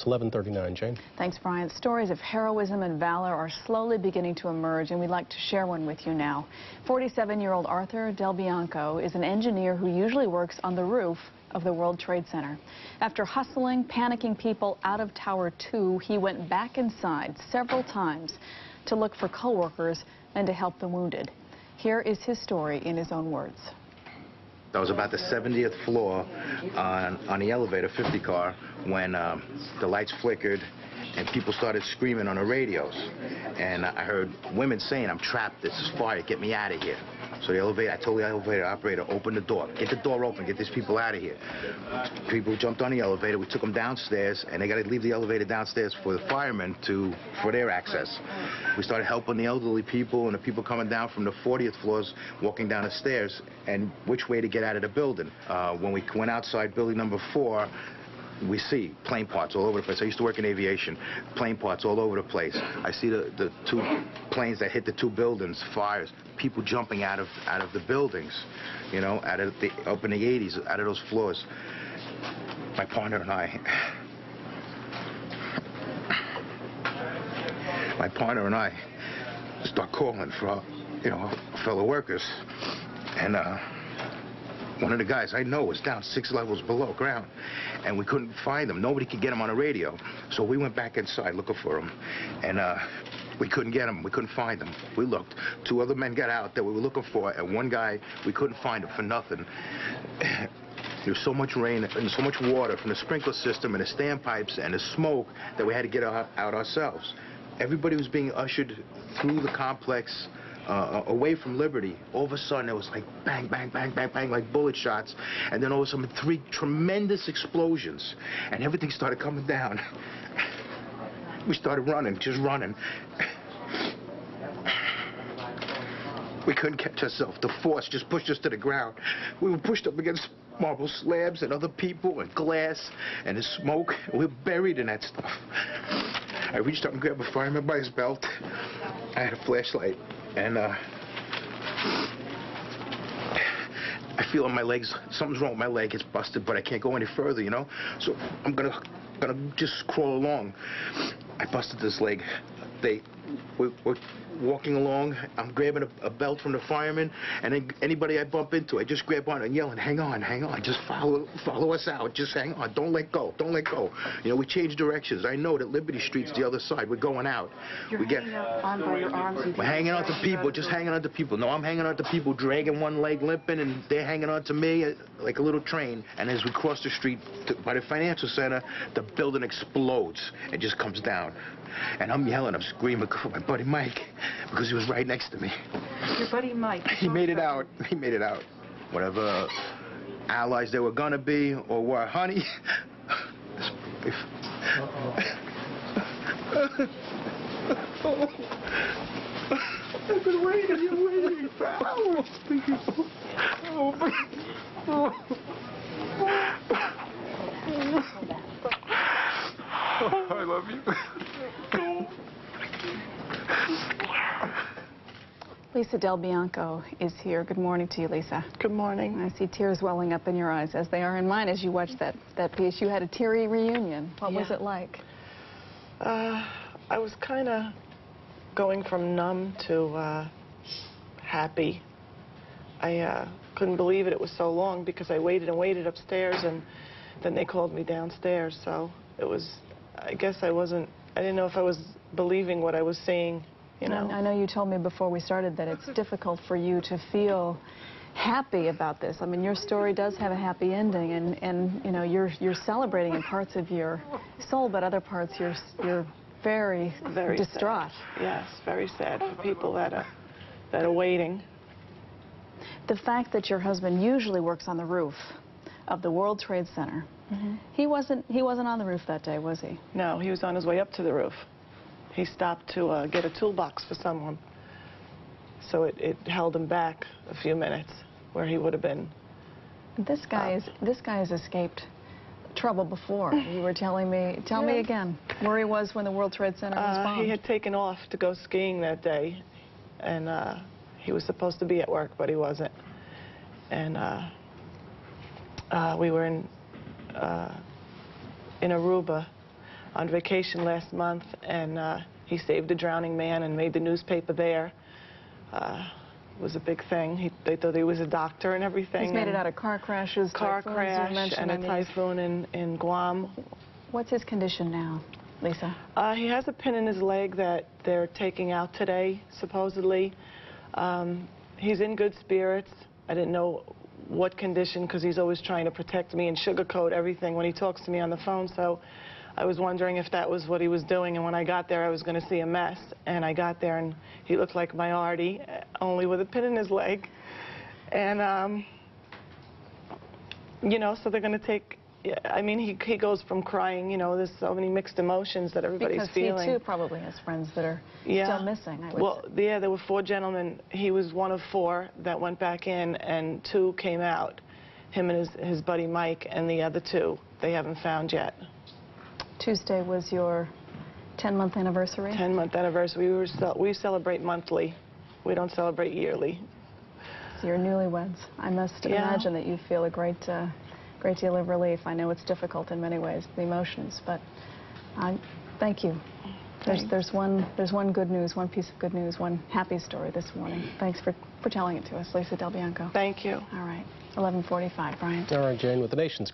It's 11:39, Jane. Thanks, Brian. Stories of heroism and valor are slowly beginning to emerge, and we'd like to share one with you now. 47-year-old Arthur Del Bianco is an engineer who usually works on the roof of the World Trade Center. After hustling, panicking people out of Tower 2, he went back inside several times to look for coworkers and to help the wounded. Here is his story in his own words. I was about the 70th floor on the elevator, 50 car, when the lights flickered and people started screaming on the radios. And I heard women saying, "I'm trapped, this is fire, get me out of here." So I told the elevator operator, open the door, get the door open, get these people out of here. People jumped on the elevator, we took them downstairs, and they got to leave the elevator downstairs for the firemen for their access. We started helping the elderly people and the people coming down from the 40th floors, walking down the stairs, and which way to get out of the building. When we went outside building number 4, we see plane parts all over the place. I used to work in aviation. Plane parts all over the place. I see the 2 planes that hit the 2 buildings, fires, people jumping out of the buildings, you know, up in the 80s, out of those floors. My partner and I start calling for, you know, fellow workers, and one of the guys I know was down 6 levels below ground, and we couldn't find him. Nobody could get him on a radio. So we went back inside looking for him, and we couldn't get him. We couldn't find him. We looked. 2 other men got out that we were looking for, and one guy, we couldn't find him for nothing. There was so much rain and so much water from the sprinkler system and the standpipes and the smoke that we had to get out ourselves. Everybody was being ushered through the complex away from Liberty. All of a sudden, it was like bang, bang, bang, bang, bang, like bullet shots. And then all of a sudden, 3 tremendous explosions. And everything started coming down. We started running, just running. We couldn't catch ourselves. The force just pushed us to the ground. We were pushed up against marble slabs and other people and glass and the smoke. We were buried in that stuff. I reached up and grabbed a fireman by his belt. I had a flashlight. And I feel on my legs, something's wrong with my leg, it's busted, but I can't go any further, you know? So I'm gonna just crawl along. I busted this leg. We're walking along, I'm grabbing a belt from the fireman, and then anybody I bump into, I just grab on and yelling, hang on, just follow us out, just hang on, don't let go, don't let go. You know, we change directions. I know that Liberty Street's the other side, we're going out. You're hanging on by your arms. We're hanging on to people, just hanging on to people. No, I'm hanging on to people, dragging one leg, limping, and they're hanging on to me like a little train. And as we cross the street by the financial center, the building explodes and just comes down. And I'm yelling, I'm screaming for my buddy Mike, because he was right next to me. Your buddy Mike. He made it out. He made it out. Whatever allies they were gonna be or were, honey. I've been waiting for hours. I love you. Lisa Del Bianco is here. Good morning to you, Lisa. Good morning. I see tears welling up in your eyes, as they are in mine, as you watch that piece. You had a teary reunion. What was it like? I was kind of going from numb to happy. I couldn't believe it. It was so long because I waited and waited upstairs, and then they called me downstairs. So it was, I guess I didn't know if I was believing what I was seeing. You know. I know you told me before we started that it's difficult for you to feel happy about this. I mean, your story does have a happy ending, and you know, you're celebrating in parts of your soul, but other parts you're very distraught. Sad. Yes, very sad for people that are waiting. The fact that your husband usually works on the roof of the World Trade Center, he wasn't on the roof that day, was he? No, he was on his way up to the roof. He stopped to get a toolbox for someone. So it held him back a few minutes, where he would have been. This guy has escaped trouble before. You were telling me. Tell me again where he was when the World Trade Center was bombed. He had taken off to go skiing that day, and he was supposed to be at work, but he wasn't. And we were in Aruba on vacation last month, and he saved a drowning man and made the newspaper there. It was a big thing. They thought he was a doctor and everything. He's made it out of car crashes, car typhoons, crash, you mentioned. and a typhoon in Guam. What's his condition now, Lisa? He has a pin in his leg that they're taking out today, supposedly. He's in good spirits. I didn't know what condition, because he's always trying to protect me and sugarcoat everything when he talks to me on the phone, so I was wondering if that was what he was doing, and when I got there I was going to see a mess, and I got there and he looked like my Artie, only with a pin in his leg. And you know, so they're going to take, I mean, he goes from crying, you know, there's so many mixed emotions that everybody's feeling. Because he too probably has friends that are still missing, I would Well, say. yeah, there were 4 gentlemen. He was one of 4 that went back in, and 2 came out, him and his buddy Mike, and the other 2 they haven't found yet. Tuesday was your 10-month anniversary? 10-month anniversary. We celebrate monthly. We don't celebrate yearly. So you're newlyweds. I must imagine that you feel a great deal of relief. I know it's difficult in many ways, the emotions, but thank you. There's one good news, one piece of good news, one happy story this morning. Thanks for telling it to us, Lisa Del Bianco. Thank you. All right, 11:45, Brian. All right, Jane, with the nation's